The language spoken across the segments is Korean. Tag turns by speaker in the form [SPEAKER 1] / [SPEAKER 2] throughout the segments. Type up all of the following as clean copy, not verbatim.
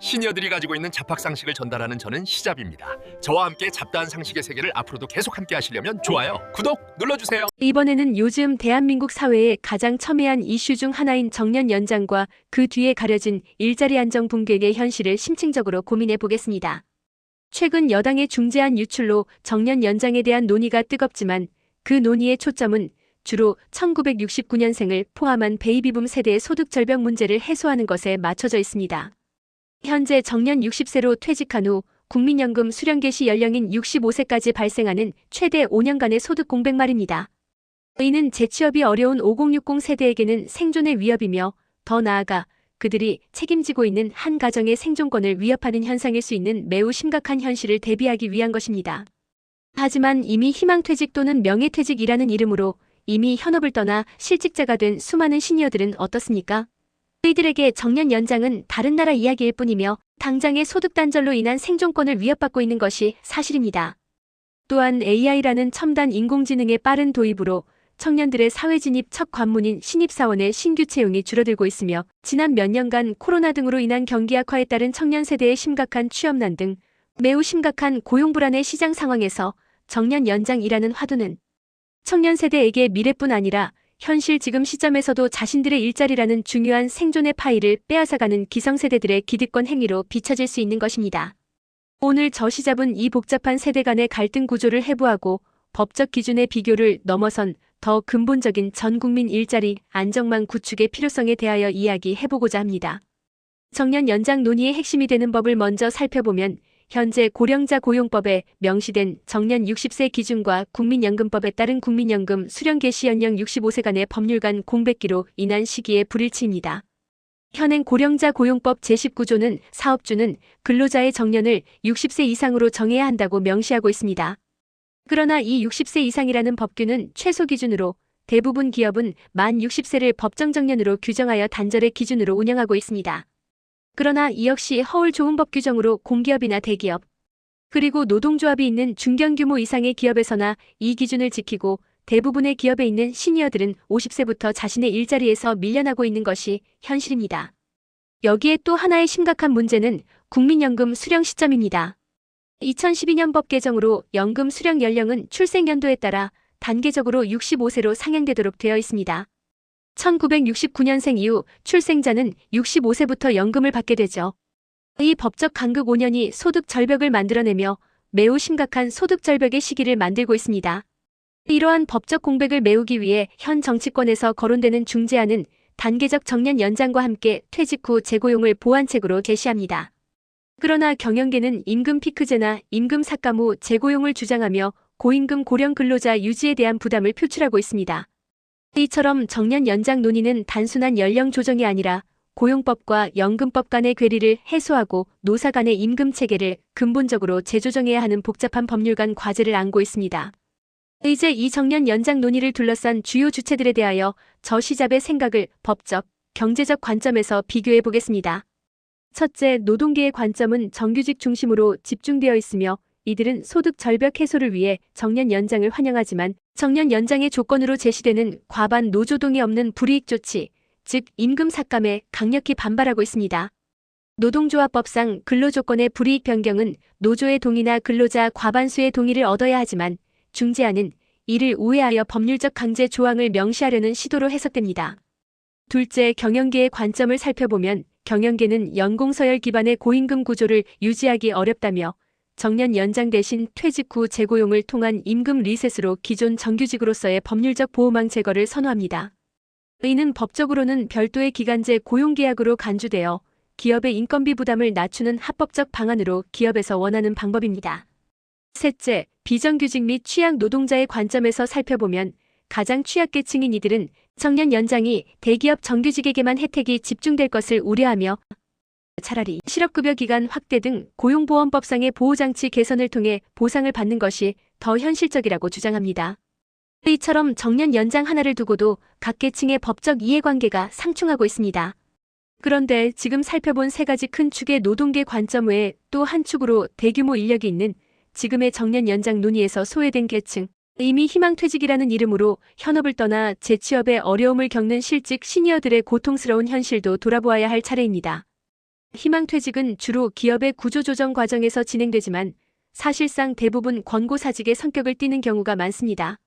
[SPEAKER 1] 시니어들이 가지고 있는 잡학상식을 전달하는 저는 시잡입니다. 저와 함께 잡다한 상식의 세계를 앞으로도 계속 함께 하시려면 좋아요, 구독 눌러주세요.
[SPEAKER 2] 이번에는 요즘 대한민국 사회의 가장 첨예한 이슈 중 하나인 정년 연장과 그 뒤에 가려진 일자리 안정 붕괴의 현실을 심층적으로 고민해 보겠습니다. 최근 여당의 중재안 유출로 정년 연장에 대한 논의가 뜨겁지만 그 논의의 초점은 주로 1969년생을 포함한 베이비붐 세대의 소득 절벽 문제를 해소하는 것에 맞춰져 있습니다. 현재 정년 60세로 퇴직한 후 국민연금 수령 개시 연령인 65세까지 발생하는 최대 5년간의 소득 공백 말입니다. 이는 재취업이 어려운 5060 세대에게는 생존의 위협이며 더 나아가 그들이 책임지고 있는 한 가정의 생존권을 위협하는 현상일 수 있는 매우 심각한 현실을 대비하기 위한 것입니다. 하지만 이미 희망퇴직 또는 명예퇴직이라는 이름으로 이미 현업을 떠나 실직자가 된 수많은 시니어들은 어떻습니까? 이들에게 정년 연장은 다른 나라 이야기일 뿐이며 당장의 소득 단절로 인한 생존권을 위협받고 있는 것이 사실입니다. 또한 AI라는 첨단 인공지능의 빠른 도입으로 청년들의 사회 진입 첫 관문인 신입사원의 신규 채용이 줄어들고 있으며 지난 몇 년간 코로나 등으로 인한 경기 악화에 따른 청년 세대의 심각한 취업난 등 매우 심각한 고용 불안의 시장 상황에서 정년 연장이라는 화두는 청년 세대에게 미래뿐 아니라 현실 지금 시점에서도 자신들의 일자리라는 중요한 생존의 파일을 빼앗아가는 기성세대들의 기득권 행위로 비춰질 수 있는 것입니다. 오늘 저 시잡은 이 복잡한 세대 간의 갈등 구조를 해부하고 법적 기준의 비교를 넘어선 더 근본적인 전 국민 일자리 안정망 구축의 필요성에 대하여 이야기해보고자 합니다. 정년 연장 논의의 핵심이 되는 법을 먼저 살펴보면 현재 고령자 고용법에 명시된 정년 60세 기준과 국민연금법에 따른 국민연금 수령 개시 연령 65세 간의 법률 간 공백기로 인한 시기의 불일치입니다. 현행 고령자 고용법 제19조는 사업주는 근로자의 정년을 60세 이상으로 정해야 한다고 명시하고 있습니다. 그러나 이 60세 이상이라는 법규는 최소 기준으로 대부분 기업은 만 60세를 법정 정년으로 규정하여 단절의 기준으로 운영하고 있습니다. 그러나 이 역시 허울 좋은 법 규정으로 공기업이나 대기업, 그리고 노동조합이 있는 중견규모 이상의 기업에서나 이 기준을 지키고 대부분의 기업에 있는 시니어들은 50세부터 자신의 일자리에서 밀려나고 있는 것이 현실입니다. 여기에 또 하나의 심각한 문제는 국민연금 수령 시점입니다. 2012년 법 개정으로 연금 수령 연령은 출생 연도에 따라 단계적으로 65세로 상향되도록 되어 있습니다. 1969년생 이후 출생자는 65세부터 연금을 받게 되죠. 이 법적 간극 5년이 소득 절벽을 만들어내며 매우 심각한 소득 절벽의 시기를 만들고 있습니다. 이러한 법적 공백을 메우기 위해 현 정치권에서 거론되는 중재안은 단계적 정년 연장과 함께 퇴직 후 재고용을 보완책으로 제시합니다. 그러나 경영계는 임금 피크제나 임금 삭감 후 재고용을 주장하며 고임금 고령 근로자 유지에 대한 부담을 표출하고 있습니다. 이처럼 정년 연장 논의는 단순한 연령 조정이 아니라 고용법과 연금법 간의 괴리를 해소하고 노사 간의 임금 체계를 근본적으로 재조정해야 하는 복잡한 법률 간 과제를 안고 있습니다. 이제 이 정년 연장 논의를 둘러싼 주요 주체들에 대하여 저 시잡의 생각을 법적, 경제적 관점에서 비교해 보겠습니다. 첫째, 노동계의 관점은 정규직 중심으로 집중되어 있으며 이들은 소득 절벽 해소를 위해 정년 연장을 환영하지만 정년 연장의 조건으로 제시되는 과반 노조동이 없는 불이익 조치, 즉 임금 삭감에 강력히 반발하고 있습니다. 노동조합법상 근로조건의 불이익 변경은 노조의 동의나 근로자 과반수의 동의를 얻어야 하지만 중재안은 이를 우회하여 법률적 강제 조항을 명시하려는 시도로 해석됩니다. 둘째, 경영계의 관점을 살펴보면 경영계는 연공서열 기반의 고임금 구조를 유지하기 어렵다며 정년 연장 대신 퇴직 후 재고용을 통한 임금 리셋으로 기존 정규직으로서의 법률적 보호망 제거를 선호합니다. 이는 법적으로는 별도의 기간제 고용계약으로 간주되어 기업의 인건비 부담을 낮추는 합법적 방안으로 기업에서 원하는 방법입니다. 셋째, 비정규직 및 취약 노동자의 관점에서 살펴보면 가장 취약계층인 이들은 정년 연장이 대기업 정규직에게만 혜택이 집중될 것을 우려하며 차라리 실업급여 기간 확대 등 고용보험법상의 보호장치 개선을 통해 보상을 받는 것이 더 현실적이라고 주장합니다. 이처럼 정년 연장 하나를 두고도 각 계층의 법적 이해관계가 상충하고 있습니다. 그런데 지금 살펴본 세 가지 큰 축의 노동계 관점 외에 또 한 축으로 대규모 인력이 있는 지금의 정년 연장 논의에서 소외된 계층, 이미 희망퇴직이라는 이름으로 현업을 떠나 재취업에 어려움을 겪는 실직 시니어들의 고통스러운 현실도 돌아보아야 할 차례입니다. 희망퇴직은 주로 기업의 구조조정 과정에서 진행되지만 사실상 대부분 권고사직의 성격을 띠는 경우가 많습니다.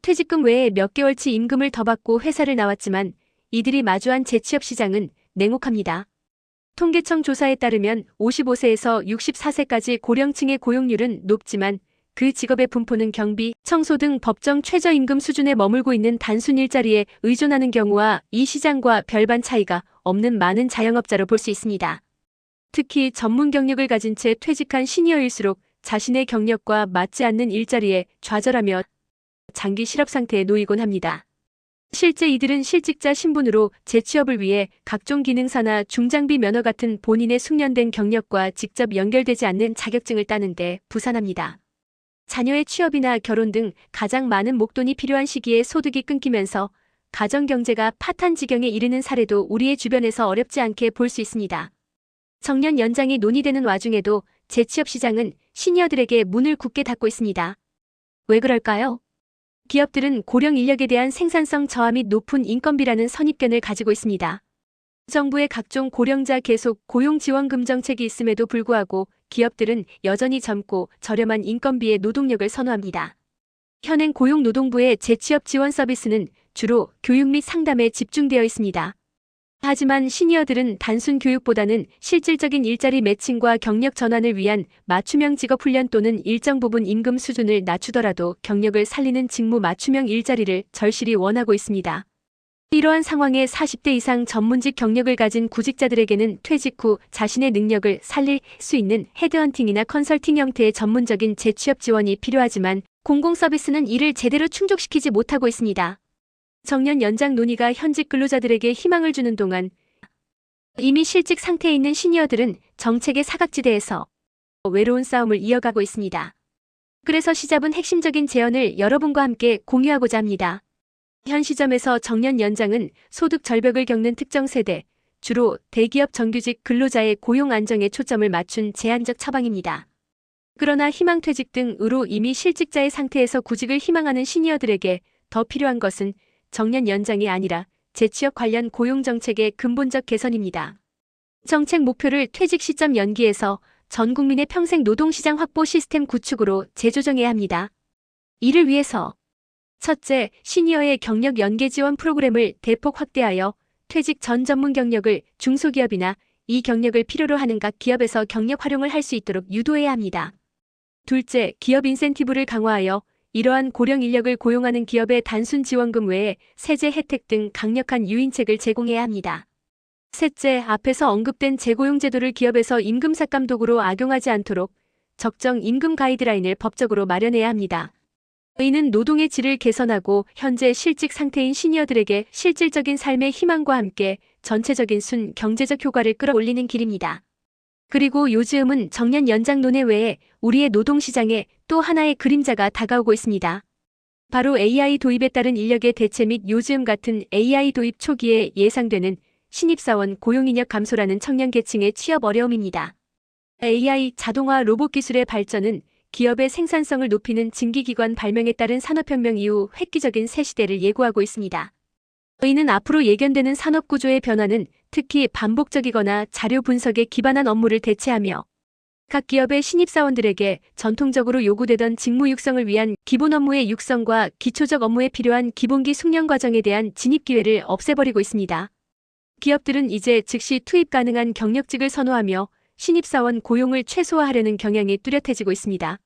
[SPEAKER 2] 퇴직금 외에 몇 개월치 임금을 더 받고 회사를 나왔지만 이들이 마주한 재취업 시장은 냉혹합니다. 통계청 조사에 따르면 55세에서 64세까지 고령층의 고용률은 높지만 그 직업의 분포는 경비, 청소 등 법정 최저임금 수준에 머물고 있는 단순 일자리에 의존하는 경우와 이 시장과 별반 차이가 없는 많은 자영업자로 볼 수 있습니다. 특히 전문 경력을 가진 채 퇴직한 시니어일수록 자신의 경력과 맞지 않는 일자리에 좌절하며 장기 실업 상태에 놓이곤 합니다. 실제 이들은 실직자 신분으로 재취업을 위해 각종 기능사나 중장비 면허 같은 본인의 숙련된 경력과 직접 연결되지 않는 자격증을 따는데 부산합니다. 자녀의 취업이나 결혼 등 가장 많은 목돈이 필요한 시기에 소득이 끊기면서 가정 경제가 파탄 지경에 이르는 사례도 우리의 주변에서 어렵지 않게 볼 수 있습니다. 정년 연장이 논의되는 와중에도 재취업 시장은 시니어들에게 문을 굳게 닫고 있습니다. 왜 그럴까요? 기업들은 고령 인력에 대한 생산성 저하 및 높은 인건비라는 선입견을 가지고 있습니다. 정부의 각종 고령자 계속 고용지원금 정책이 있음에도 불구하고 기업들은 여전히 젊고 저렴한 인건비의 노동력을 선호합니다. 현행 고용노동부의 재취업 지원 서비스는 주로 교육 및 상담에 집중되어 있습니다. 하지만 시니어들은 단순 교육보다는 실질적인 일자리 매칭과 경력 전환을 위한 맞춤형 직업 훈련 또는 일정 부분 임금 수준을 낮추더라도 경력을 살리는 직무 맞춤형 일자리를 절실히 원하고 있습니다. 이러한 상황에 40대 이상 전문직 경력을 가진 구직자들에게는 퇴직 후 자신의 능력을 살릴 수 있는 헤드헌팅이나 컨설팅 형태의 전문적인 재취업 지원이 필요하지만 공공 서비스는 이를 제대로 충족시키지 못하고 있습니다. 정년 연장 논의가 현직 근로자들에게 희망을 주는 동안 이미 실직 상태에 있는 시니어들은 정책의 사각지대에서 외로운 싸움을 이어가고 있습니다. 그래서 시잡은 핵심적인 제언을 여러분과 함께 공유하고자 합니다. 현 시점에서 정년 연장은 소득 절벽을 겪는 특정 세대, 주로 대기업 정규직 근로자의 고용 안정에 초점을 맞춘 제한적 처방입니다. 그러나 희망퇴직 등으로 이미 실직자의 상태에서 구직을 희망하는 시니어들에게 더 필요한 것은 정년 연장이 아니라 재취업 관련 고용정책의 근본적 개선입니다. 정책 목표를 퇴직 시점 연기해서 전 국민의 평생 노동시장 확보 시스템 구축으로 재조정해야 합니다. 이를 위해서 첫째, 시니어의 경력 연계 지원 프로그램을 대폭 확대하여 퇴직 전 전문 경력을 중소기업이나 이 경력을 필요로 하는 각 기업에서 경력 활용을 할 수 있도록 유도해야 합니다. 둘째, 기업 인센티브를 강화하여 이러한 고령 인력을 고용하는 기업의 단순 지원금 외에 세제 혜택 등 강력한 유인책을 제공해야 합니다. 셋째, 앞에서 언급된 재고용 제도를 기업에서 임금 삭감 도구로 악용하지 않도록 적정 임금 가이드라인을 법적으로 마련해야 합니다. 이는 노동의 질을 개선하고 현재 실직 상태인 시니어들에게 실질적인 삶의 희망과 함께 전체적인 경제적 효과를 끌어올리는 길입니다. 그리고 요즘은 정년 연장 논의 외에 우리의 노동시장에 또 하나의 그림자가 다가오고 있습니다. 바로 AI 도입에 따른 인력의 대체 및 요즘 같은 AI 도입 초기에 예상되는 신입사원 고용인력 감소라는 청년 계층의 취업 어려움입니다. AI, 자동화, 로봇 기술의 발전은 기업의 생산성을 높이는 증기기관 발명에 따른 산업혁명 이후 획기적인 새 시대를 예고하고 있습니다. 이는 앞으로 예견되는 산업구조의 변화는 특히 반복적이거나 자료 분석에 기반한 업무를 대체하며 각 기업의 신입사원들에게 전통적으로 요구되던 직무 육성을 위한 기본 업무의 육성과 기초적 업무에 필요한 기본기 숙련 과정에 대한 진입 기회를 없애버리고 있습니다. 기업들은 이제 즉시 투입 가능한 경력직을 선호하며 신입사원 고용을 최소화하려는 경향이 뚜렷해지고 있습니다.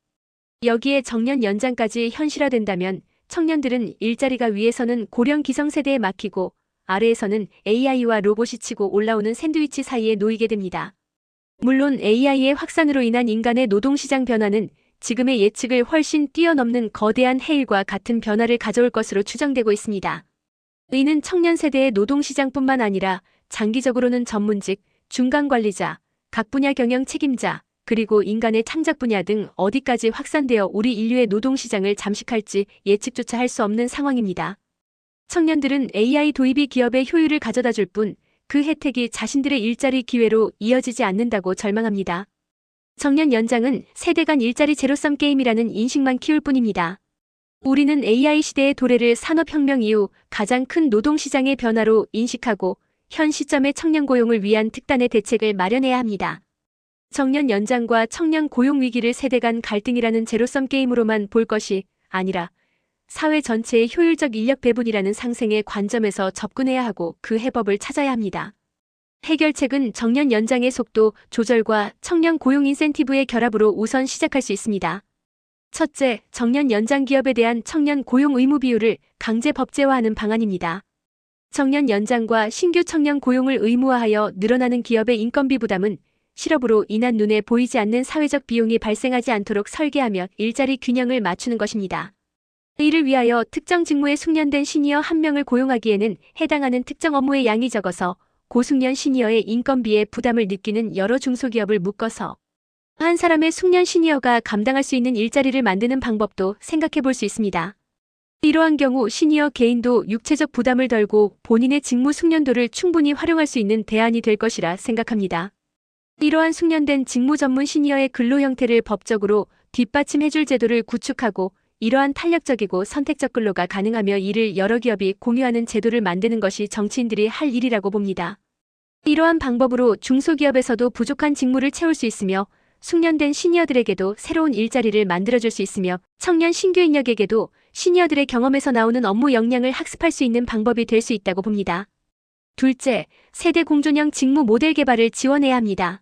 [SPEAKER 2] 여기에 정년 연장까지 현실화된다면 청년들은 일자리가 위에서는 고령 기성세대에 막히고 아래에서는 AI와 로봇이 치고 올라오는 샌드위치 사이에 놓이게 됩니다. 물론 AI의 확산으로 인한 인간의 노동시장 변화는 지금의 예측을 훨씬 뛰어넘는 거대한 해일과 같은 변화를 가져올 것으로 추정되고 있습니다. 이는 청년 세대의 노동시장뿐만 아니라 장기적으로는 전문직, 중간관리자, 각 분야 경영 책임자, 그리고 인간의 창작 분야 등 어디까지 확산되어 우리 인류의 노동시장을 잠식할지 예측조차 할 수 없는 상황입니다. 청년들은 AI 도입이 기업의 효율을 가져다 줄 뿐 그 혜택이 자신들의 일자리 기회로 이어지지 않는다고 절망합니다. 정년 연장은 세대 간 일자리 제로섬 게임이라는 인식만 키울 뿐입니다. 우리는 AI 시대의 도래를 산업혁명 이후 가장 큰 노동시장의 변화로 인식하고 현 시점의 청년 고용을 위한 특단의 대책을 마련해야 합니다. 정년 연장과 청년 고용 위기를 세대 간 갈등이라는 제로섬 게임으로만 볼 것이 아니라 사회 전체의 효율적 인력 배분이라는 상생의 관점에서 접근해야 하고 그 해법을 찾아야 합니다. 해결책은 정년 연장의 속도 조절과 청년 고용 인센티브의 결합으로 우선 시작할 수 있습니다. 첫째, 정년 연장 기업에 대한 청년 고용 의무 비율을 강제 법제화하는 방안입니다. 정년 연장과 신규 청년 고용을 의무화하여 늘어나는 기업의 인건비 부담은 실업으로 인한 눈에 보이지 않는 사회적 비용이 발생하지 않도록 설계하며 일자리 균형을 맞추는 것입니다. 이를 위하여 특정 직무에 숙련된 시니어 한 명을 고용하기에는 해당하는 특정 업무의 양이 적어서 고숙련 시니어의 인건비에 부담을 느끼는 여러 중소기업을 묶어서 한 사람의 숙련 시니어가 감당할 수 있는 일자리를 만드는 방법도 생각해 볼 수 있습니다. 이러한 경우 시니어 개인도 육체적 부담을 덜고 본인의 직무 숙련도를 충분히 활용할 수 있는 대안이 될 것이라 생각합니다. 이러한 숙련된 직무 전문 시니어의 근로 형태를 법적으로 뒷받침해줄 제도를 구축하고 이러한 탄력적이고 선택적 근로가 가능하며 이를 여러 기업이 공유하는 제도를 만드는 것이 정치인들이 할 일이라고 봅니다. 이러한 방법으로 중소기업에서도 부족한 직무를 채울 수 있으며 숙련된 시니어들에게도 새로운 일자리를 만들어줄 수 있으며 청년 신규 인력에게도 시니어들의 경험에서 나오는 업무 역량을 학습할 수 있는 방법이 될 수 있다고 봅니다. 둘째, 세대 공존형 직무 모델 개발을 지원해야 합니다.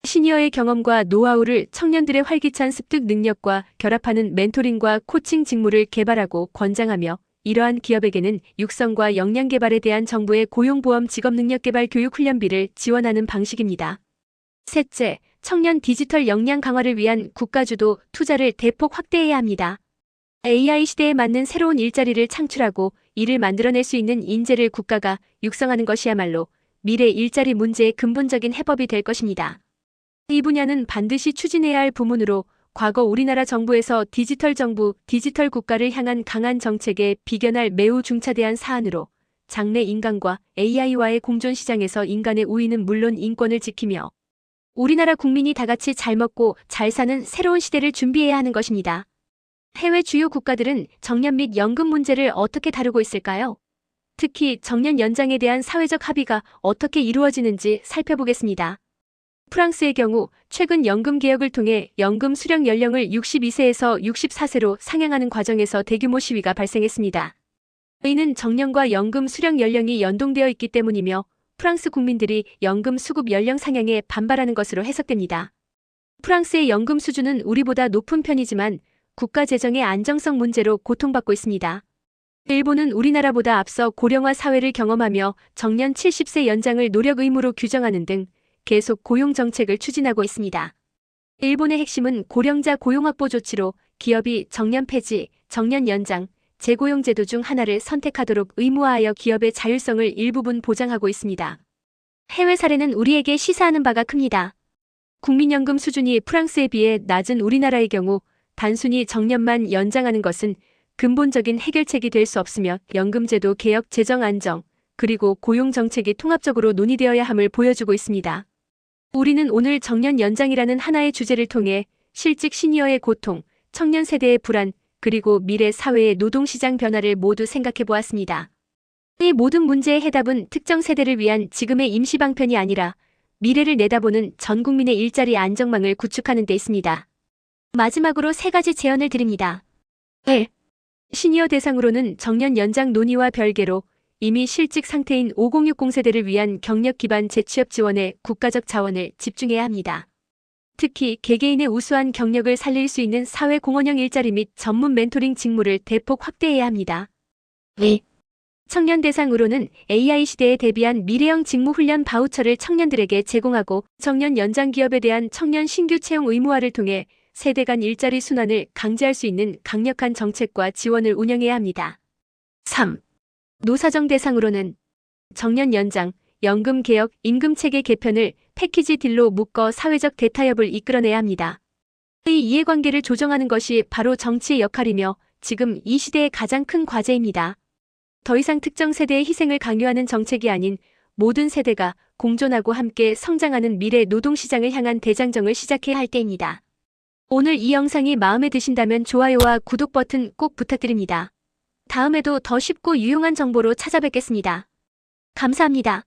[SPEAKER 2] 시니어의 경험과 노하우를 청년들의 활기찬 습득 능력과 결합하는 멘토링과 코칭 직무를 개발하고 권장하며 이러한 기업에게는 육성과 역량 개발에 대한 정부의 고용보험 직업능력개발 교육훈련비를 지원하는 방식입니다. 셋째, 청년 디지털 역량 강화를 위한 국가주도 투자를 대폭 확대해야 합니다. AI 시대에 맞는 새로운 일자리를 창출하고 이를 만들어낼 수 있는 인재를 국가가 육성하는 것이야말로 미래 일자리 문제의 근본적인 해법이 될 것입니다. 이 분야는 반드시 추진해야 할 부문으로 과거 우리나라 정부에서 디지털 정부, 디지털 국가를 향한 강한 정책에 비견할 매우 중차대한 사안으로 장래 인간과 AI와의 공존 시장에서 인간의 우위는 물론 인권을 지키며 우리나라 국민이 다같이 잘 먹고 잘 사는 새로운 시대를 준비해야 하는 것입니다. 해외 주요 국가들은 정년 및 연금 문제를 어떻게 다루고 있을까요? 특히 정년 연장에 대한 사회적 합의가 어떻게 이루어지는지 살펴보겠습니다. 프랑스의 경우 최근 연금 개혁을 통해 연금 수령 연령을 62세에서 64세로 상향하는 과정에서 대규모 시위가 발생했습니다. 이는 정년과 연금 수령 연령이 연동되어 있기 때문이며 프랑스 국민들이 연금 수급 연령 상향에 반발하는 것으로 해석됩니다. 프랑스의 연금 수준은 우리보다 높은 편이지만 국가 재정의 안정성 문제로 고통받고 있습니다. 일본은 우리나라보다 앞서 고령화 사회를 경험하며 정년 70세 연장을 노력 의무로 규정하는 등 계속 고용 정책을 추진하고 있습니다. 일본의 핵심은 고령자 고용 확보 조치로 기업이 정년 폐지, 정년 연장, 재고용 제도 중 하나를 선택하도록 의무화하여 기업의 자율성을 일부분 보장하고 있습니다. 해외 사례는 우리에게 시사하는 바가 큽니다. 국민연금 수준이 프랑스에 비해 낮은 우리나라의 경우 단순히 정년만 연장하는 것은 근본적인 해결책이 될 수 없으며 연금제도 개혁 재정 안정, 그리고 고용 정책이 통합적으로 논의되어야 함을 보여주고 있습니다. 우리는 오늘 정년 연장이라는 하나의 주제를 통해 실직 시니어의 고통, 청년 세대의 불안, 그리고 미래 사회의 노동시장 변화를 모두 생각해 보았습니다. 이 모든 문제의 해답은 특정 세대를 위한 지금의 임시방편이 아니라 미래를 내다보는 전 국민의 일자리 안정망을 구축하는 데 있습니다. 마지막으로 3가지 제언을 드립니다. 1. 시니어 대상으로는 정년 연장 논의와 별개로 이미 실직 상태인 5060 세대를 위한 경력 기반 재취업 지원에 국가적 자원을 집중해야 합니다. 특히 개개인의 우수한 경력을 살릴 수 있는 사회 공헌형 일자리 및 전문 멘토링 직무를 대폭 확대해야 합니다. 2. 청년 대상으로는 AI 시대에 대비한 미래형 직무 훈련 바우처를 청년들에게 제공하고 정년 연장 기업에 대한 청년 신규 채용 의무화를 통해 세대 간 일자리 순환을 강제할 수 있는 강력한 정책과 지원을 운영해야 합니다. 3. 노사정 대상으로는 정년 연장, 연금 개혁, 임금체계 개편을 패키지 딜로 묶어 사회적 대타협을 이끌어내야 합니다. 이 이해관계를 조정하는 것이 바로 정치의 역할이며 지금 이 시대의 가장 큰 과제입니다. 더 이상 특정 세대의 희생을 강요하는 정책이 아닌 모든 세대가 공존하고 함께 성장하는 미래 노동시장을 향한 대장정을 시작해야 할 때입니다. 오늘 이 영상이 마음에 드신다면 좋아요와 구독 버튼 꼭 부탁드립니다. 다음에도 더 쉽고 유용한 정보로 찾아뵙겠습니다. 감사합니다.